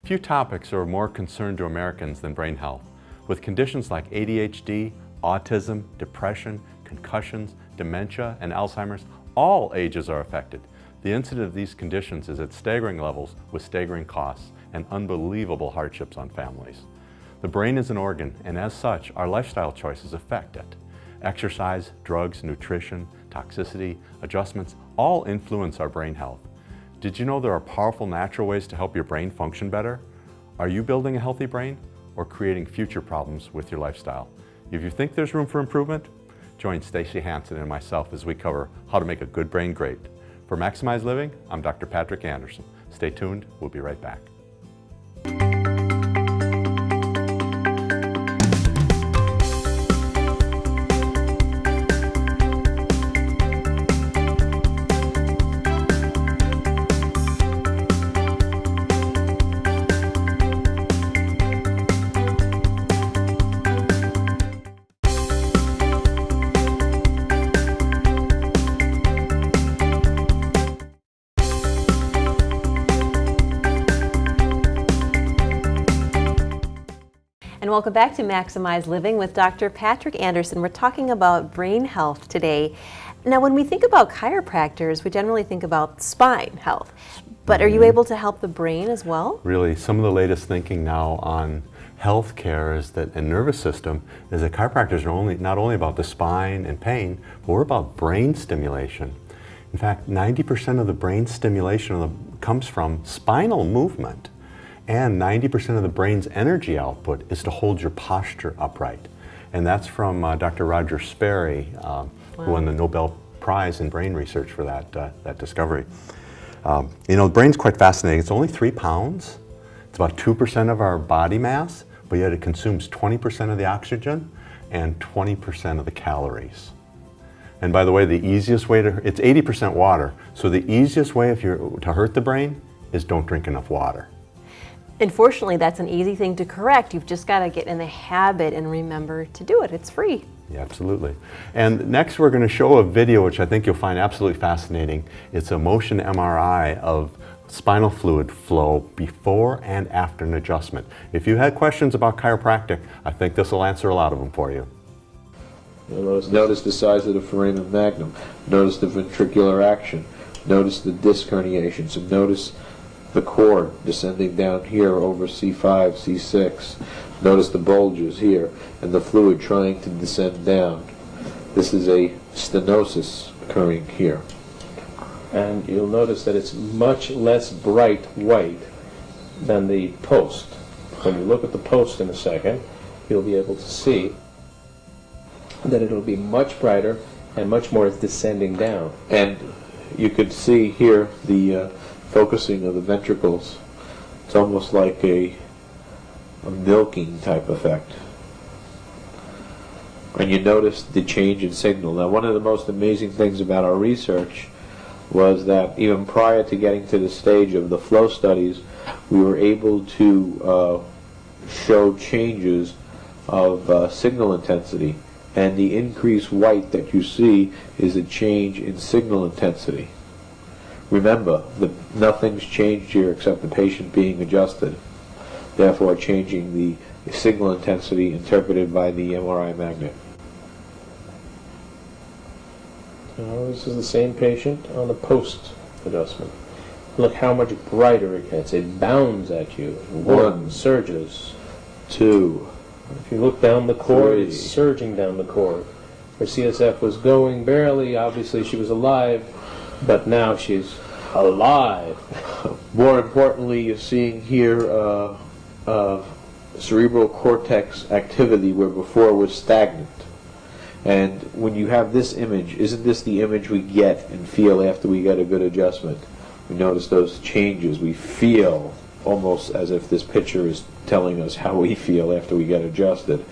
Few topics are more concern to Americans than brain health. With conditions like ADHD, autism, depression, concussions, dementia, and Alzheimer's, all ages are affected. The incidence of these conditions is at staggering levels with staggering costs and unbelievable hardships on families. The brain is an organ, and as such, our lifestyle choices affect it. Exercise, drugs, nutrition, toxicity, adjustments, all influence our brain health. Did you know there are powerful natural ways to help your brain function better? Are you building a healthy brain or creating future problems with your lifestyle? If you think there's room for improvement, join Stacy Hansen and myself as we cover how to make a good brain great. For Maximize Living, I'm Dr. Patrick Anderson. Stay tuned, we'll be right back. And welcome back to Maximize Living with Dr. Patrick Anderson. We're talking about brain health today. Now, when we think about chiropractors, we generally think about spine health. But are you able to help the brain as well? Really, some of the latest thinking now on health care is that, and nervous system, is that chiropractors are not only about the spine and pain, but we're about brain stimulation. In fact, 90% of the brain stimulation comes from spinal movement. And 90% of the brain's energy output is to hold your posture upright. And that's from Dr. Roger Sperry, who won the Nobel Prize in brain research for that discovery. You know, the brain's quite fascinating. It's only 3 pounds. It's about 2% of our body mass, but yet it consumes 20% of the oxygen and 20% of the calories. And by the way, the easiest way it's 80% water. So the easiest way to hurt the brain is don't drink enough water. Unfortunately, that's an easy thing to correct. You've just got to get in the habit and remember to do it. It's free. Yeah, absolutely. And next we're going to show a video which I think you'll find absolutely fascinating. It's a motion MRI of spinal fluid flow before and after an adjustment. If you had questions about chiropractic, I think this will answer a lot of them for you. Notice the size of the foramen magnum. Notice the ventricular action. Notice the disc herniations. And notice the cord descending down here over C5, C6. Notice the bulges here and the fluid trying to descend down. This is a stenosis occurring here. And you'll notice that it's much less bright white than the post. When you look at the post in a second, you'll be able to see that it'll be much brighter and much more is descending down. And you could see here the focusing of the ventricles. It's almost like a milking type effect. And you notice the change in signal. Now, one of the most amazing things about our research was that even prior to getting to the stage of the flow studies, we were able to show changes of signal intensity. And the increased white that you see is a change in signal intensity. Remember, nothing's changed here except the patient being adjusted, therefore changing the signal intensity interpreted by the MRI magnet. Now, this is the same patient on the post adjustment. Look how much brighter it gets. It bounds at you. 1, surges. 2. If you look down the cord, 3. It's surging down the cord. Her CSF was going barely. Obviously, she was alive. But now she's alive. More importantly, you're seeing here cerebral cortex activity where before was stagnant. And when you have this image, isn't this the image we get and feel after we get a good adjustment? We notice those changes. We feel almost as if this picture is telling us how we feel after we get adjusted.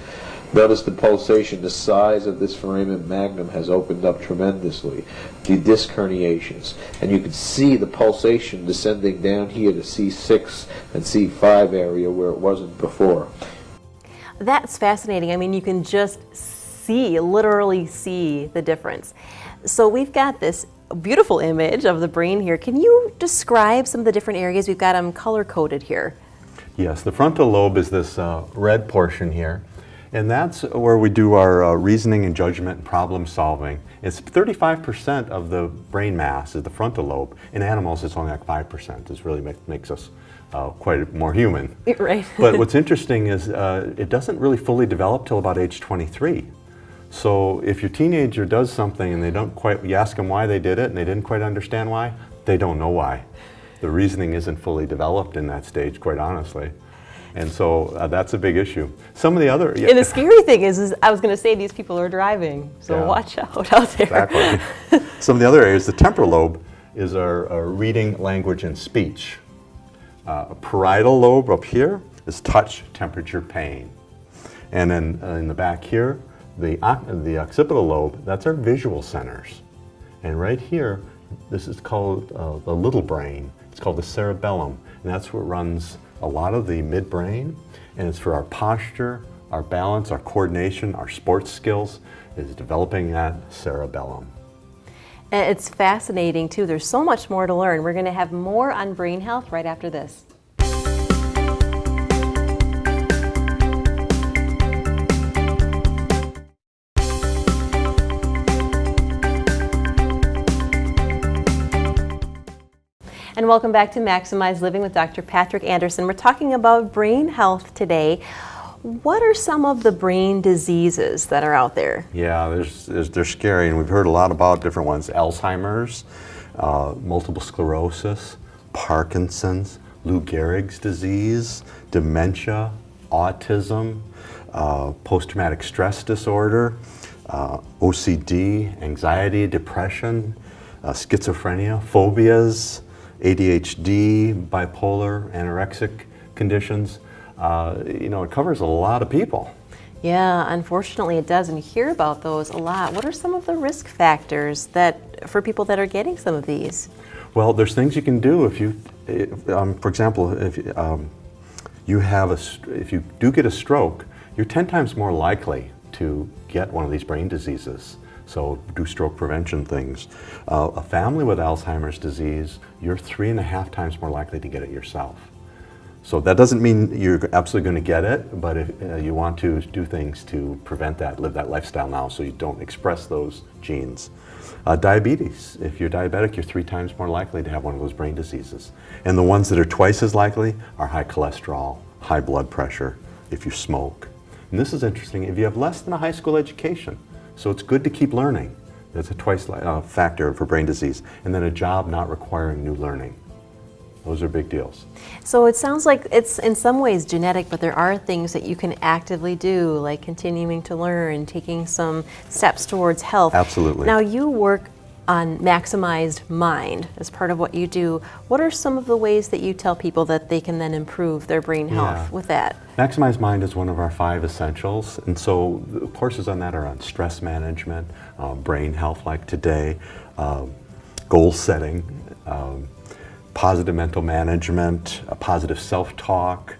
Notice the pulsation. The size of this foramen magnum has opened up tremendously. The disc herniations. And you can see the pulsation descending down here to C6 and C5 area where it wasn't before. That's fascinating. I mean, you can just literally see the difference. So we've got this beautiful image of the brain here. Can you describe some of the different areas? We've got them color-coded here. Yes, the frontal lobe is this red portion here, and that's where we do our reasoning and judgment and problem solving. It's 35% of the brain mass is the frontal lobe. In animals, it's only like 5%. This really makes us quite more human. Right. But what's interesting is it doesn't really fully develop till about age 23. So if your teenager does something and they don't quite, you ask them why they did it and they didn't quite understand why, they don't know why. The reasoning isn't fully developed in that stage, quite honestly. And so that's a big issue. Some of the other... And the scary thing is I was going to say these people are driving, so Yeah. watch out out there. Exactly. Some of the other areas, the temporal lobe is our reading, language, and speech. Parietal lobe up here is touch, temperature, pain. And then in the back here, the occipital lobe, that's our visual centers. And right here, this is called the little brain. It's called the cerebellum, and that's what runs a lot of the midbrain, and it's for our posture, our balance, our coordination, our sports skills, is developing that cerebellum. And it's fascinating too. There's so much more to learn. We're going to have more on brain health right after this. And welcome back to Maximize Living with Dr. Patrick Anderson. We're talking about brain health today. What are some of the brain diseases that are out there? Yeah, they're scary, and we've heard a lot about different ones. Alzheimer's, multiple sclerosis, Parkinson's, Lou Gehrig's disease, dementia, autism, post-traumatic stress disorder, OCD, anxiety, depression, schizophrenia, phobias, ADHD, bipolar, anorexic conditions. It covers a lot of people. Yeah, unfortunately it does, and you hear about those a lot. What are some of the risk factors for people that are getting some of these? Well, there's things you can do if you, for example, if you do get a stroke, you're 10 times more likely to get one of these brain diseases. So do stroke prevention things. A family with Alzheimer's disease, you're 3.5 times more likely to get it yourself. So that doesn't mean you're absolutely going to get it, but if you want to do things to prevent that, live that lifestyle now so you don't express those genes. Diabetes, if you're diabetic, you're 3 times more likely to have one of those brain diseases. And the ones that are twice as likely are high cholesterol, high blood pressure, if you smoke. And this is interesting, if you have less than a high school education, so it's good to keep learning. That's a twice factor for brain disease. And then a job not requiring new learning. Those are big deals. So it sounds like it's in some ways genetic, but there are things that you can actively do, like continuing to learn, taking some steps towards health. Absolutely. Now you work on maximized mind as part of what you do. What are some of the ways that you tell people that they can then improve their brain health with that? Maximize Mind is one of our 5 essentials, and so the courses on that are on stress management, brain health like today, goal setting, positive mental management, positive self-talk.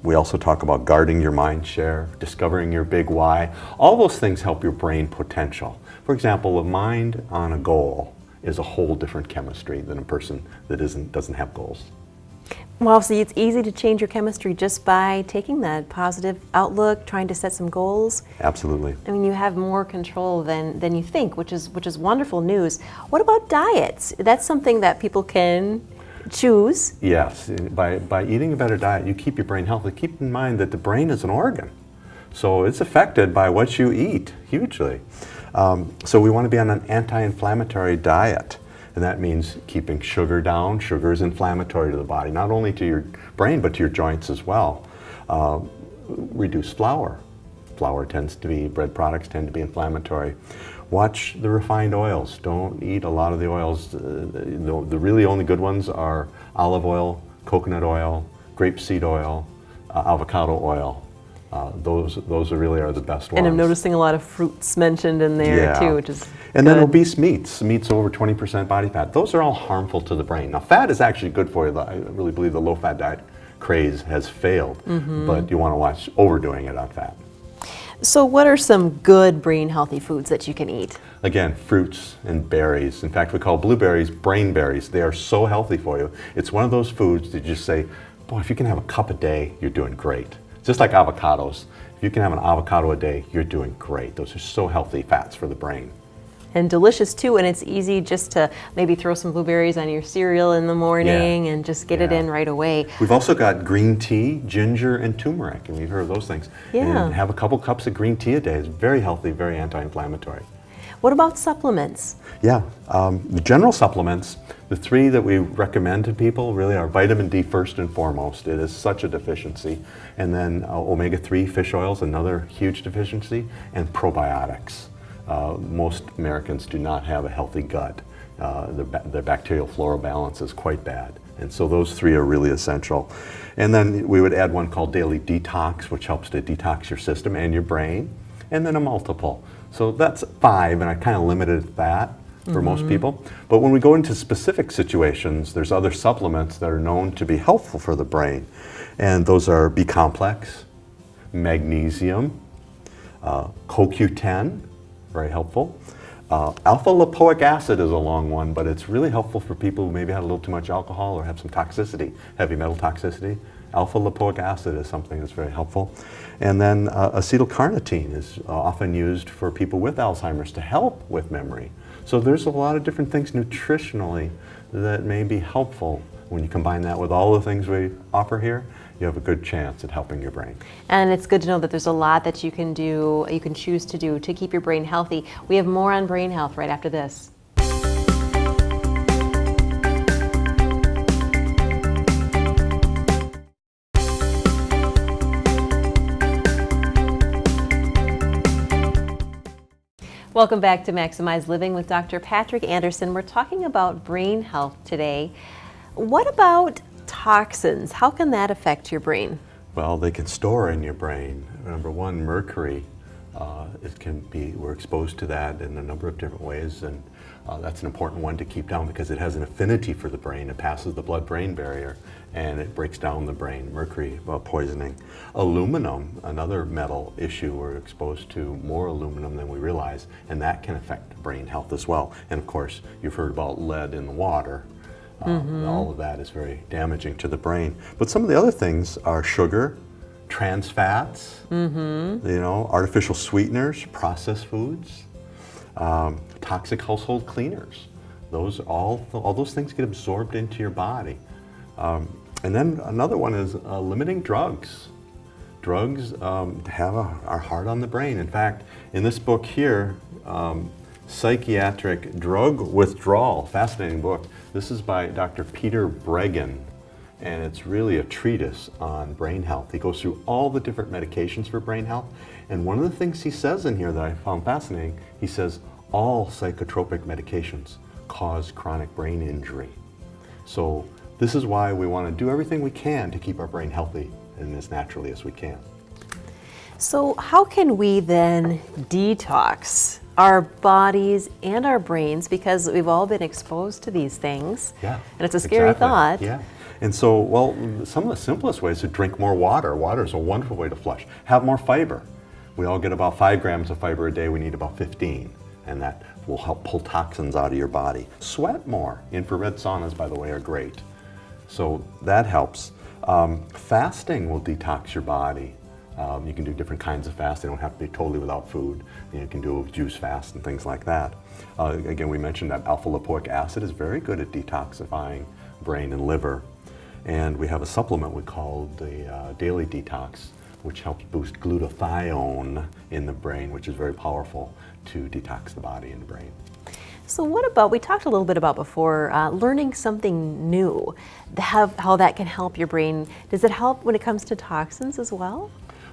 We also talk about guarding your mind share, discovering your big why. All those things help your brain potential. For example, a mind on a goal is a whole different chemistry than a person that doesn't have goals. Well, see, it's easy to change your chemistry just by taking that positive outlook, trying to set some goals. Absolutely. I mean, you have more control than you think, which is wonderful news. What about diets? That's something that people can choose. Yes, by eating a better diet, you keep your brain healthy. Keep in mind that the brain is an organ, so it's affected by what you eat hugely. So we want to be on an anti-inflammatory diet. And that means keeping sugar down. Sugar is inflammatory to the body, not only to your brain, but to your joints as well. Reduce flour. Bread products tend to be inflammatory. Watch the refined oils. Don't eat a lot of the oils. The really only good ones are olive oil, coconut oil, grapeseed oil, avocado oil. Those are the best ones. And I'm noticing a lot of fruits mentioned in there too, which is And then good. obese meats over 20% body fat. Those are all harmful to the brain. Now, fat is actually good for you. I really believe the low-fat diet craze has failed, but you want to watch overdoing it on fat. So what are some good brain healthy foods that you can eat? Again, fruits and berries. In fact, we call blueberries brain berries. They are so healthy for you. It's one of those foods that you just say, boy, if you can have a cup a day, you're doing great. Just like avocados. If you can have an avocado a day, you're doing great. Those are so healthy fats for the brain. And delicious too, and it's easy just to maybe throw some blueberries on your cereal in the morning and just get it in right away. We've also got green tea, ginger, and turmeric, and we've heard of those things. Yeah. And have a couple cups of green tea a day. It's very healthy, very anti-inflammatory. What about supplements? Yeah, the general supplements, the three that we recommend to people really are vitamin D first and foremost. It is such a deficiency. And then omega-3 fish oils, another huge deficiency, and probiotics. Most Americans do not have a healthy gut. Their bacterial flora balance is quite bad. And so those three are really essential. And then we would add one called Daily Detox, which helps to detox your system and your brain. And then a multiple. So that's 5, and I kind of limited that for most people. But when we go into specific situations, there's other supplements that are known to be helpful for the brain. And those are B-complex, magnesium, CoQ10, very helpful. Alpha-lipoic acid is a long one, but it's really helpful for people who maybe had a little too much alcohol or have some toxicity, heavy metal toxicity. Alpha-lipoic acid is something that's very helpful. And then acetylcarnitine is often used for people with Alzheimer's to help with memory. So there's a lot of different things nutritionally that may be helpful. When you combine that with all the things we offer here, you have a good chance at helping your brain. And it's good to know that there's a lot that you can do, you can choose to do to keep your brain healthy. We have more on brain health right after this. Welcome back to Maximize Living with Dr. Patrick Anderson. We're talking about brain health today. What about toxins? How can that affect your brain? Well, they can store in your brain. Number one, mercury. We're exposed to that in a number of different ways, and that's an important one to keep down because it has an affinity for the brain. It passes the blood-brain barrier and it breaks down the brain. Mercury poisoning. Aluminum, another metal issue. We're exposed to more aluminum than we realize, and that can affect brain health as well. And of course, you've heard about lead in the water. All of that is very damaging to the brain. But some of the other things are sugar, trans fats, artificial sweeteners, processed foods, toxic household cleaners. All those things get absorbed into your body. And then another one is limiting drugs. Drugs are hard on the brain. In fact, in this book here, Psychiatric Drug Withdrawal, fascinating book. This is by Dr. Peter Breggin, and it's really a treatise on brain health. He goes through all the different medications for brain health, and one of the things he says in here that I found fascinating, he says all psychotropic medications cause chronic brain injury. So this is why we want to do everything we can to keep our brain healthy and as naturally as we can. So how can we then detox our bodies and our brains, because we've all been exposed to these things? Yeah, and it's a scary thought. Yeah. And so, well, some of the simplest ways to drink more water. Water is a wonderful way to flush. Have more fiber. We all get about 5 grams of fiber a day. We need about 15, and that will help pull toxins out of your body. Sweat more. Infrared saunas, by the way, are great. So that helps. Fasting will detox your body. You can do different kinds of fast. They don't have to be totally without food. You can do a juice fast and things like that. Again, we mentioned that alpha-lipoic acid is very good at detoxifying brain and liver. And we have a supplement we call the Daily Detox, which helps boost glutathione in the brain, which is very powerful to detox the body and the brain. So what about, we talked a little bit about before, learning something new, how that can help your brain. Does it help when it comes to toxins as well?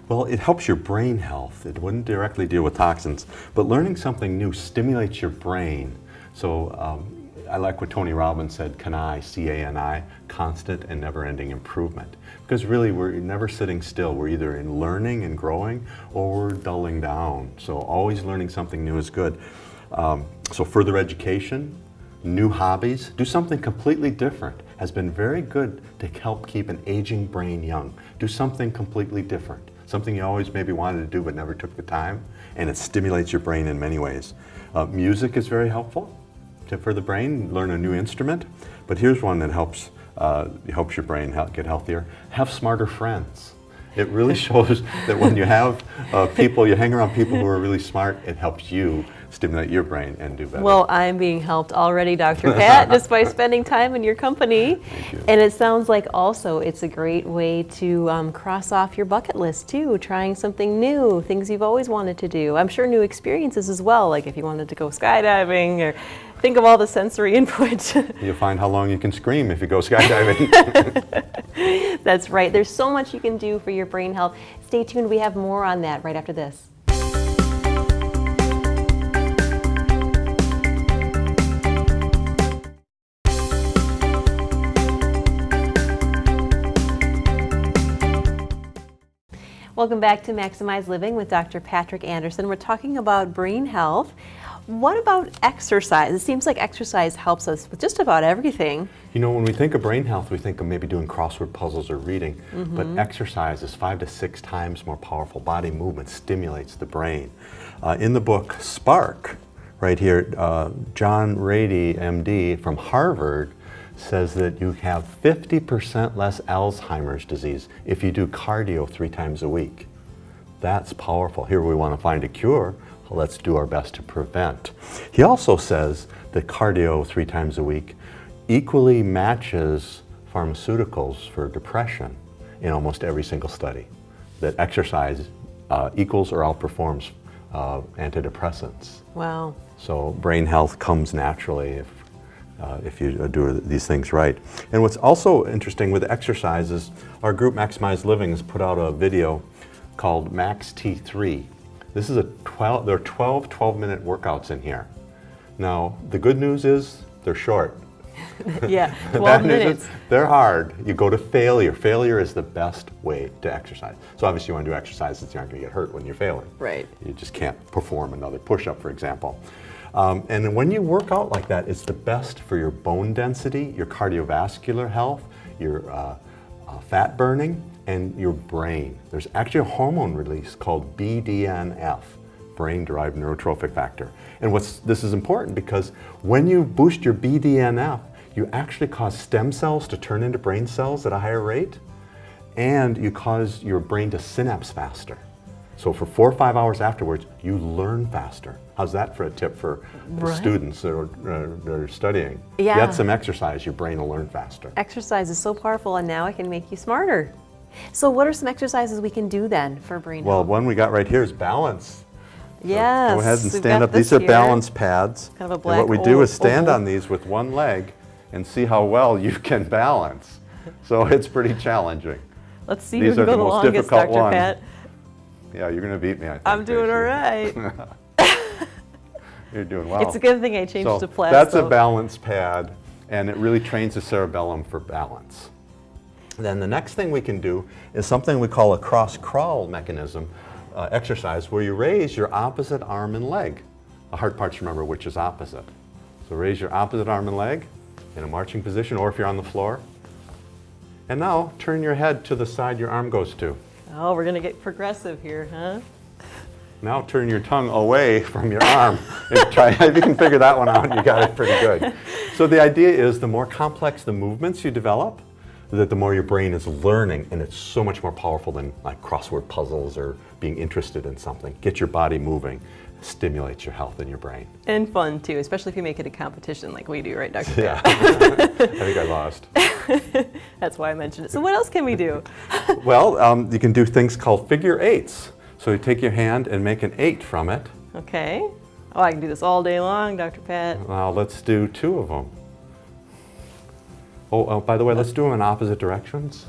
Well, it helps your brain health. It wouldn't directly deal with toxins, but learning something new stimulates your brain. So I like what Tony Robbins said, CANI, constant and never-ending improvement. Because really, we're never sitting still. We're either in learning and growing, or we're dulling down. So always learning something new is good. So further education, new hobbies, do something completely different has been very good to help keep an aging brain young. Do something completely different. Something you always maybe wanted to do but never took the time, and it stimulates your brain in many ways. Music is very helpful for the brain. Learn a new instrument, but here's one that helps it helps your brain get healthier. Have smarter friends. It really shows that when you have people, you hang around people who are really smart, it helps you stimulate your brain and do better. Well, I'm being helped already, Dr. Pat, just by spending time in your company. Thank you. And it sounds like also it's a great way to cross off your bucket list too, trying something new, things you've always wanted to do. I'm sure new experiences as well, like if you wanted to go skydiving or think of all the sensory input. You'll find how long you can scream if you go skydiving. That's right. There's so much you can do for your brain health. Stay tuned. We have more on that right after this. Welcome back to Maximize Living with Dr. Patrick Anderson. We're talking about brain health. What about exercise? It seems like exercise helps us with just about everything. You know, when we think of brain health, we think of maybe doing crossword puzzles or reading, but exercise is 5 to 6 times more powerful. Body movement stimulates the brain. In the book Spark, right here, John Rady, MD, from Harvard, says that you have 50% less Alzheimer's disease if you do cardio 3 times a week. That's powerful. Here we want to find a cure. Well, let's do our best to prevent. He also says that cardio 3 times a week equally matches pharmaceuticals for depression in almost every single study. That exercise equals or outperforms antidepressants. Wow. So brain health comes naturally if you do these things right. And what's also interesting with exercise is our group Maximize Living has put out a video called Max T3. This is there are 12 12-minute workouts in here. Now, the good news is they're short. Yeah, The 12 bad news minutes. is they're hard. You go to failure. Failure is the best way to exercise. So obviously you want to do exercises, you aren't going to get hurt when you're failing. Right. You just can't perform another push-up, for example. And when you work out like that, it's the best for your bone density, your cardiovascular health, your fat burning, and your brain. There's actually a hormone release called BDNF, brain-derived neurotrophic factor. And this is important because when you boost your BDNF, you actually cause stem cells to turn into brain cells at a higher rate, and you cause your brain to synapse faster. So for 4 or 5 hours afterwards, you learn faster. How's that for a tip for students that are studying? Yeah. Get some exercise, your brain will learn faster. Exercise is so powerful, and now it can make you smarter. So what are some exercises we can do then for brain Well, health? one we got right here is balance. Yes. Go ahead and we've stand got up. These this are here. balance pads. Kind of a And black what we do is stand oval. on these with one leg and see how well you can balance. So it's pretty challenging. Let's see These who are can go the the most longest, difficult Dr. ones. Pat. Yeah, you're going to beat me, I think. I'm doing Tracy. all right. You're doing well. It's a good thing I changed So to plastic. that's a balance pad, and it really trains the cerebellum for balance. Then the next thing we can do is something we call a cross-crawl mechanism exercise, where you raise your opposite arm and leg. The hard part to remember which is opposite. So raise your opposite arm and leg in a marching position, or if you're on the floor. And now turn your head to the side your arm goes to. Oh, we're going to get progressive here, huh? Now turn your tongue away from your arm. And try, if you can figure that one out, you got it pretty good. So the idea is the more complex the movements you develop, that the more your brain is learning, and it's so much more powerful than like crossword puzzles or being interested in something. Get your body moving, stimulates your health and your brain. And fun too, especially if you make it a competition like we do, right, Dr. Yeah, I think I lost. That's why I mentioned it. So what else can we do? Well, you can do things called figure eights. So you take your hand and make an 8 from it. Okay. Oh, I can do this all day long, Dr. Pat. Now let's do 2 of them. Oh, by the way, let's do them in opposite directions.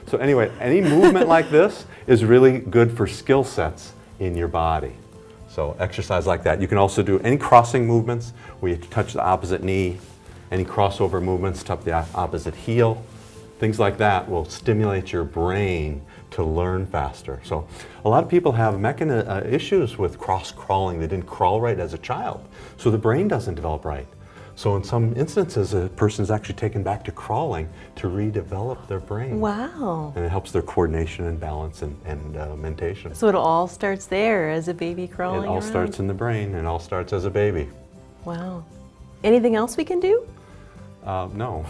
So anyway, any movement like this is really good for skill sets in your body. So exercise like that. You can also do any crossing movements where you touch the opposite knee, any crossover movements, touch the opposite heel. Things like that will stimulate your brain to learn faster. So a lot of people have issues with cross-crawling. They didn't crawl right as a child. So the brain doesn't develop right. So in some instances, a person is actually taken back to crawling to redevelop their brain. Wow. And it helps their coordination and balance and mentation. So it all starts there as a baby crawling It all around? starts in the brain. It all starts as a baby. Wow. Anything else we can do? No.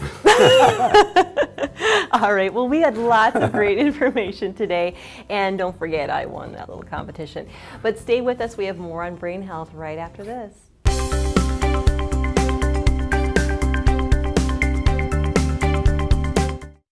All right, well, we had lots of great information today, and don't forget, I won that little competition. But stay with us, we have more on brain health right after this.